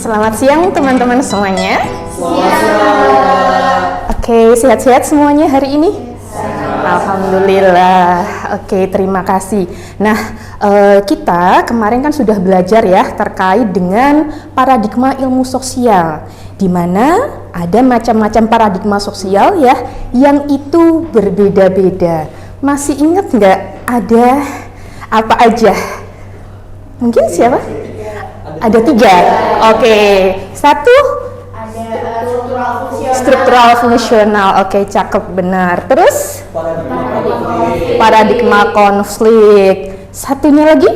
Selamat siang teman-teman semuanya. Siang. Oke, sehat-sehat semuanya hari ini? Alhamdulillah. Oke, terima kasih. Nah, kita kemarin kan sudah belajar ya terkait dengan paradigma ilmu sosial, di mana ada macam-macam paradigma sosial ya, yang itu berbeda-beda. Masih ingat nggak ada apa aja? Mungkin siapa? Ada 3. Oke. 1 struktural fungsional. Oke, cakep, benar. Terus paradigma konflik. Satunya lagi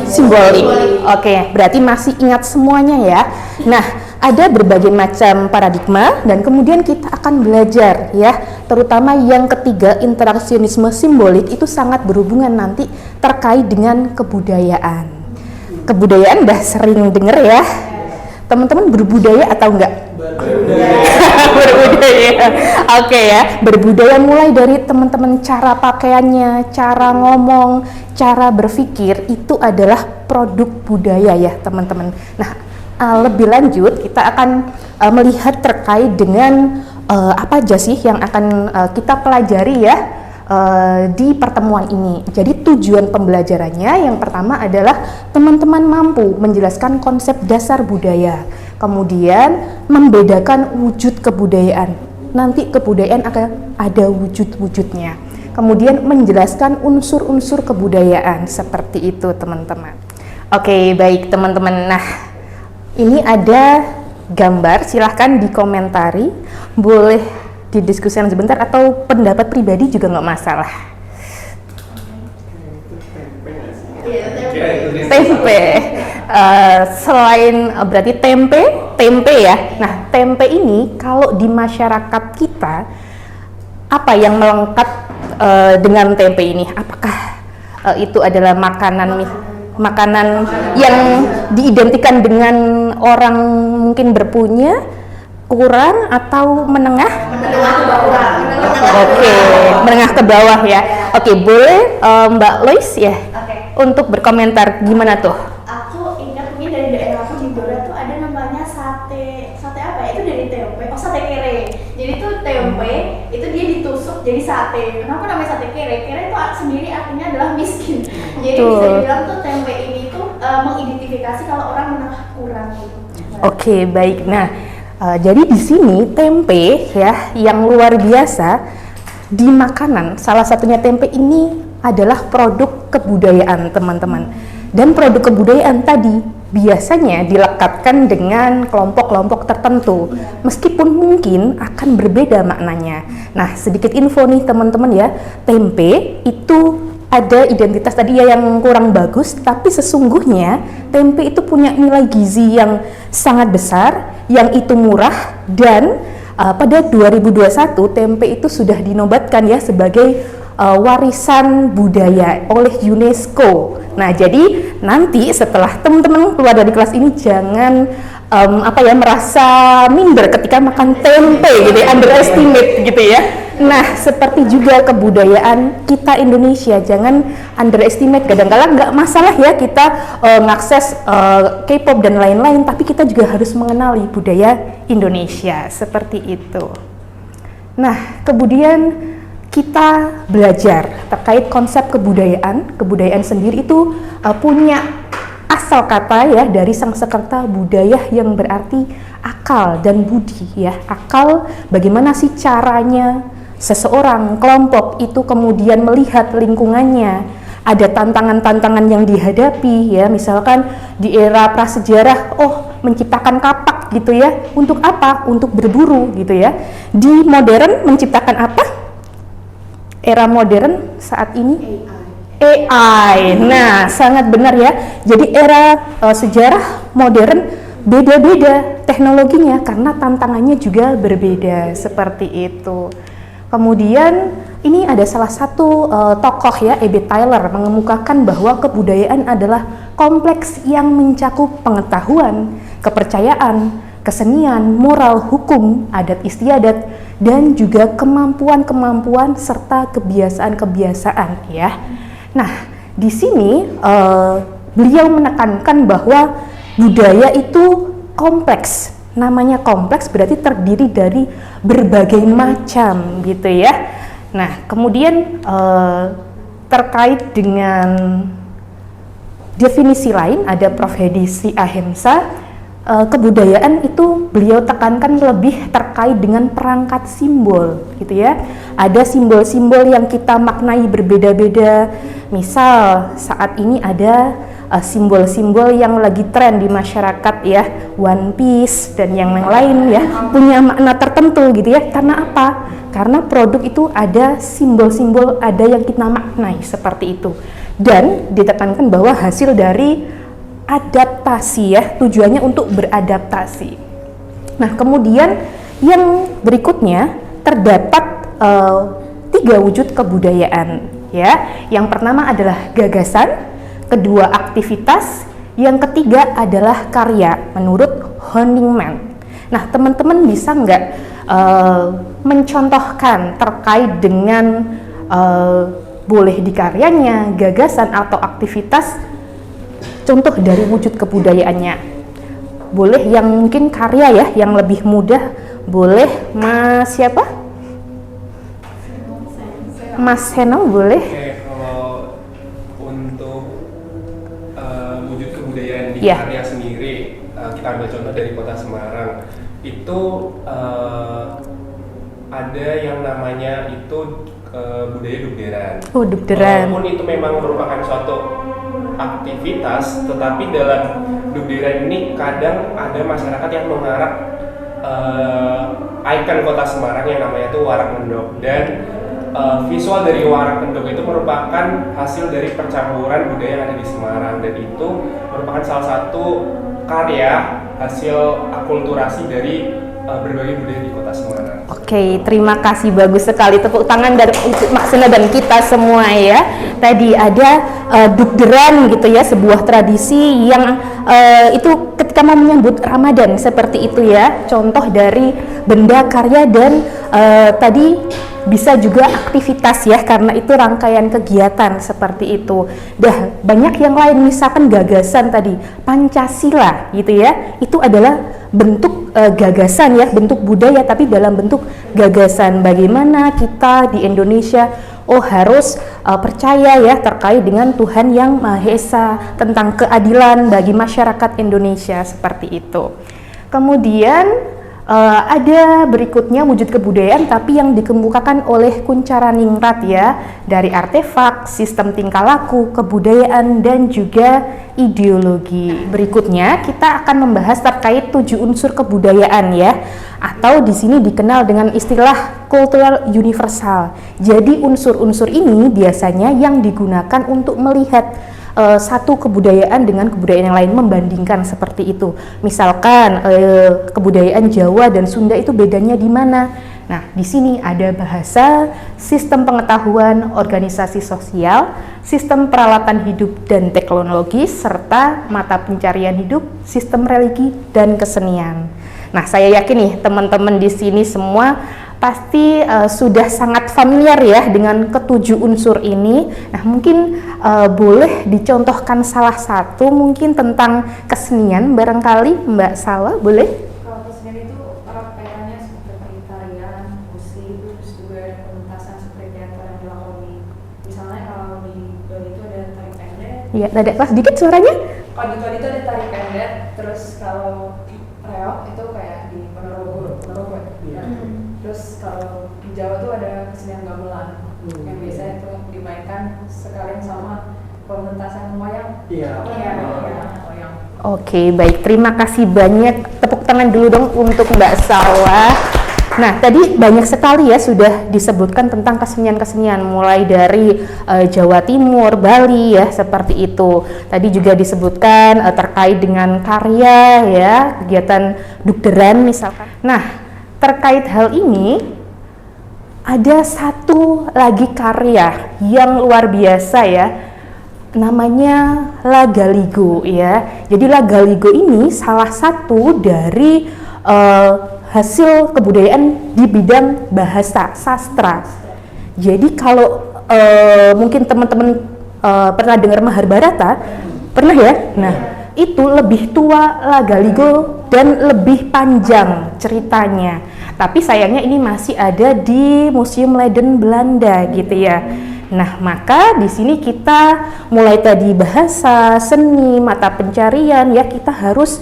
simbolik. Oke, berarti masih ingat semuanya ya. Nah, ada berbagai macam paradigma dan kemudian kita akan belajar ya, terutama yang ketiga, interaksionisme simbolik, itu sangat berhubungan nanti terkait dengan kebudayaan. Kebudayaan udah sering dengar ya. Teman-teman berbudaya atau enggak? Berbudaya. Oke ya, berbudaya mulai dari teman-teman cara pakaiannya, cara ngomong, cara berpikir, itu adalah produk budaya ya teman-teman. Nah, lebih lanjut kita akan melihat terkait dengan apa aja sih yang akan kita pelajari ya di pertemuan ini. Jadi tujuan pembelajarannya yang pertama adalah teman-teman mampu menjelaskan konsep dasar budaya, kemudian membedakan wujud kebudayaan. Nanti kebudayaan akan ada wujud-wujudnya. Kemudian menjelaskan unsur-unsur kebudayaan, seperti itu teman-teman. Oke, baik teman-teman. Nah, ini ada gambar, silahkan dikomentari, boleh didiskusikan sebentar atau pendapat pribadi juga nggak masalah. Tempe. Selain berarti tempe ya. Nah, tempe ini kalau di masyarakat kita, apa yang melekat dengan tempe ini? Apakah itu adalah makanan yang diidentikan dengan orang mungkin berpunya, kurang, atau menengah? Menengah ke bawah. Oke, menengah ke bawah ya. Oke, boleh Mbak Lois ya, untuk berkomentar gimana tuh? Aku ingat mungkin dari daerah aku di Blora tuh ada namanya sate apa ya? Itu dari tempe. Oh, sate kere. Jadi tuh tempe itu dia ditusuk jadi sate. Kenapa namanya sate kere? Kere itu sendiri artinya adalah miskin. Jadi bisa dibilang tuh tempe ini tuh mengidentifikasi kalau orang menengah kurang gitu. Oke, baik. Nah, jadi di sini tempe ya yang luar biasa di makanan. Salah satunya tempe ini adalah produk kebudayaan teman-teman. Dan produk kebudayaan tadi biasanya dilekatkan dengan kelompok-kelompok tertentu, meskipun mungkin akan berbeda maknanya. Nah, sedikit info nih teman-teman ya, tempe itu ada identitas tadi ya yang kurang bagus, tapi sesungguhnya tempe itu punya nilai gizi yang sangat besar, yang itu murah, dan pada 2021 tempe itu sudah dinobatkan ya sebagai warisan budaya oleh UNESCO. Nah, jadi nanti setelah teman-teman keluar dari kelas ini jangan merasa minder ketika makan tempe gitu ya, underestimate gitu ya. Nah, seperti juga kebudayaan kita Indonesia, jangan underestimate. Kadang-kadang nggak masalah ya kita ngakses K-pop dan lain-lain, tapi kita juga harus mengenali budaya Indonesia, seperti itu. Nah, kemudian kita belajar terkait konsep kebudayaan. Kebudayaan sendiri itu punya asal kata ya dari Sanskerta budaya yang berarti akal dan budi ya. Akal, bagaimana sih caranya seseorang, kelompok itu kemudian melihat lingkungannya, ada tantangan-tantangan yang dihadapi ya, misalkan di era prasejarah, menciptakan kapak gitu ya, untuk apa? Untuk berburu gitu ya. Di modern menciptakan apa? Era modern saat ini AI. Nah, sangat benar ya. Jadi era sejarah modern beda-beda teknologinya karena tantangannya juga berbeda, seperti itu. Kemudian ini ada salah satu tokoh ya, E.B. Tyler, mengemukakan bahwa kebudayaan adalah kompleks yang mencakup pengetahuan, kepercayaan, kesenian, moral, hukum, adat istiadat, dan juga kemampuan-kemampuan serta kebiasaan-kebiasaan ya. Nah, di sini beliau menekankan bahwa budaya itu kompleks. Namanya kompleks berarti terdiri dari berbagai macam gitu ya. Nah, kemudian terkait dengan definisi lain ada Prof. Hedi Si Ahemsa, kebudayaan itu beliau tekankan lebih terkait dengan perangkat simbol gitu ya. Ada simbol-simbol yang kita maknai berbeda-beda. Misal saat ini ada simbol-simbol yang lagi tren di masyarakat ya, One Piece dan yang lain ya, punya makna tertentu gitu ya. Karena apa? Karena produk itu ada simbol-simbol, ada yang kita maknai seperti itu. Dan ditekankan bahwa hasil dari adaptasi ya, tujuannya untuk beradaptasi. Nah, kemudian yang berikutnya terdapat 3 wujud kebudayaan ya. Yang pertama adalah gagasan, kedua aktivitas, yang ketiga adalah karya menurut Honigman. Nah, teman-teman bisa nggak mencontohkan terkait dengan boleh di karyanya, gagasan atau aktivitas, contoh dari wujud kebudayaannya. Boleh yang mungkin karya ya, yang lebih mudah. Boleh Mas siapa? Mas Heno boleh. Oke, kalau untuk wujud kebudayaan di Ya. karya sendiri, kita ambil contoh dari Kota Semarang. Itu ada yang namanya itu budaya dugderan. Oh, dugderan. Walaupun itu memang merupakan suatu aktivitas, tetapi dalam dugderan ini kadang ada masyarakat yang mengharap ikon Kota Semarang yang namanya itu Warak Mendok, dan visual dari Warak Mendok itu merupakan hasil dari percampuran budaya yang ada di Semarang, dan itu merupakan salah satu karya hasil akulturasi dari berbagai budaya di Kota Semarang. Oke, terima kasih, bagus sekali, tepuk tangan dari untuk Maksina dan kita semua ya. Tadi ada dugderan gitu ya, sebuah tradisi yang itu ketika mau menyambut Ramadan seperti itu ya. Contoh dari benda karya dan tadi bisa juga aktivitas ya, karena itu rangkaian kegiatan seperti itu. Dah banyak yang lain, misalkan gagasan tadi Pancasila gitu ya, itu adalah bentuk gagasan ya, bentuk budaya tapi dalam bentuk gagasan. Bagaimana kita di Indonesia harus percaya ya terkait dengan Tuhan yang Maha Esa, tentang keadilan bagi masyarakat Indonesia seperti itu. Kemudian ada berikutnya wujud kebudayaan tapi yang dikemukakan oleh Kuncharaningrat ya, dari artefak, sistem tingkah laku, kebudayaan dan juga ideologi. Berikutnya kita akan membahas terkait 7 unsur kebudayaan ya, atau di sini dikenal dengan istilah kultural universal. Jadi unsur-unsur ini biasanya yang digunakan untuk melihat satu kebudayaan dengan kebudayaan yang lain, membandingkan seperti itu. Misalkan kebudayaan Jawa dan Sunda itu bedanya di mana? Nah, di sini ada bahasa, sistem pengetahuan, organisasi sosial, sistem peralatan hidup dan teknologi, serta mata pencarian hidup, sistem religi dan kesenian. Nah, saya yakin nih teman-teman di sini semua pasti sudah sangat familiar ya dengan ketujuh unsur ini. Nah, mungkin boleh dicontohkan salah satu mungkin tentang kesenian barangkali Mbak Salwa, boleh? Kalau kesenian itu erat kaitannya seperti tarian, musik, terus juga ada pementasan seperti teater yang dilakoni. Misalnya kalau di Bali itu ada tari pendek. Iya, ada kelas dikit suaranya. Kalau di Bali itu ada tari pendek, terus kalau reok itu kayak di Ponorogo. Terus kalau di Jawa tuh ada kesenian gamelan yang biasanya itu dimainkan sekalian sama pementasan wayang. Iya. Wayang. Oke, baik. Terima kasih banyak. Tepuk tangan dulu dong untuk Mbak Salwa. Nah, tadi banyak sekali ya sudah disebutkan tentang kesenian-kesenian mulai dari Jawa Timur, Bali ya, seperti itu. Tadi juga disebutkan terkait dengan karya ya, kegiatan dugderan misalkan. Nah, terkait hal ini ada satu lagi karya yang luar biasa ya, namanya Lagaligo ya. Jadi Lagaligo ini salah satu dari hasil kebudayaan di bidang bahasa sastra. Jadi kalau mungkin teman-teman pernah dengar Mahabharata, Pernah ya? Nah, itu lebih tua Lagaligo dan lebih panjang ceritanya. Tapi sayangnya ini masih ada di Museum Leiden Belanda gitu ya. Nah, maka di sini kita mulai tadi bahasa, seni, mata pencarian ya, kita harus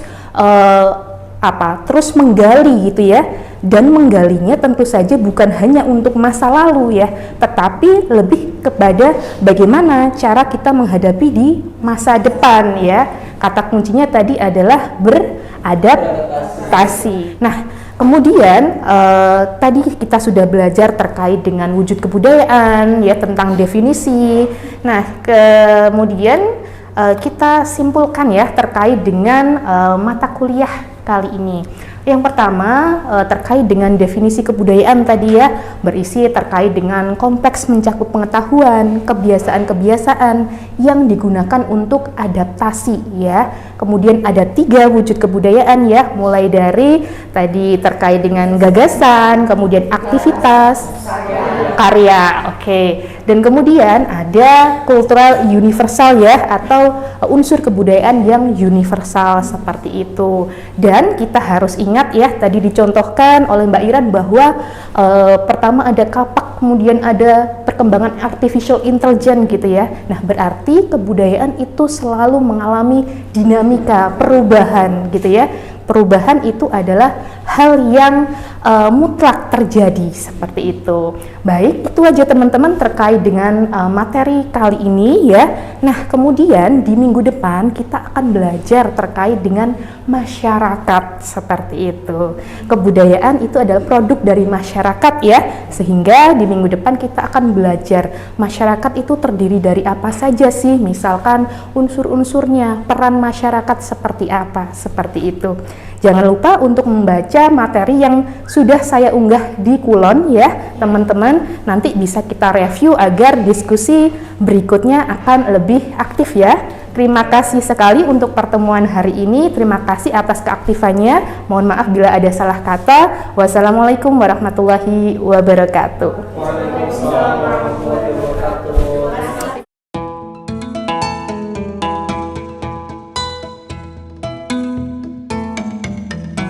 terus menggali gitu ya. Dan menggalinya tentu saja bukan hanya untuk masa lalu ya, tetapi lebih kepada bagaimana cara kita menghadapi di masa depan ya. Kata kuncinya tadi adalah beradaptasi. Nah, kemudian tadi kita sudah belajar terkait dengan wujud kebudayaan ya, tentang definisi. Nah, kemudian kita simpulkan ya terkait dengan mata kuliah kali ini. Yang pertama terkait dengan definisi kebudayaan tadi ya, berisi terkait dengan konteks mencakup pengetahuan, kebiasaan-kebiasaan yang digunakan untuk adaptasi ya. Kemudian ada 3 wujud kebudayaan ya, mulai dari tadi terkait dengan gagasan, kemudian aktivitas, karya, oke. Dan kemudian ada kultural universal ya, atau unsur kebudayaan yang universal seperti itu. Dan kita harus ingat ya, tadi dicontohkan oleh Mbak Iran bahwa pertama ada kapak, kemudian ada perkembangan artificial intelligence gitu ya. Nah, berarti kebudayaan itu selalu mengalami dinamika, perubahan gitu ya. Perubahan itu adalah hal yang mutlak terjadi seperti itu. Baik, itu aja teman-teman terkait dengan materi kali ini ya. Nah, kemudian di minggu depan kita akan belajar terkait dengan masyarakat seperti itu. Kebudayaan itu adalah produk dari masyarakat ya, sehingga di minggu depan kita akan belajar masyarakat itu terdiri dari apa saja sih, misalkan unsur-unsurnya, peran masyarakat seperti apa, seperti itu. Jangan lupa untuk membaca materi yang sudah saya unggah di Kulon ya teman-teman, nanti bisa kita review agar diskusi berikutnya akan lebih aktif ya. Terima kasih sekali untuk pertemuan hari ini, terima kasih atas keaktifannya, mohon maaf bila ada salah kata. Wassalamualaikum warahmatullahi wabarakatuh. Waalaikumsalam warahmatullahi wabarakatuh.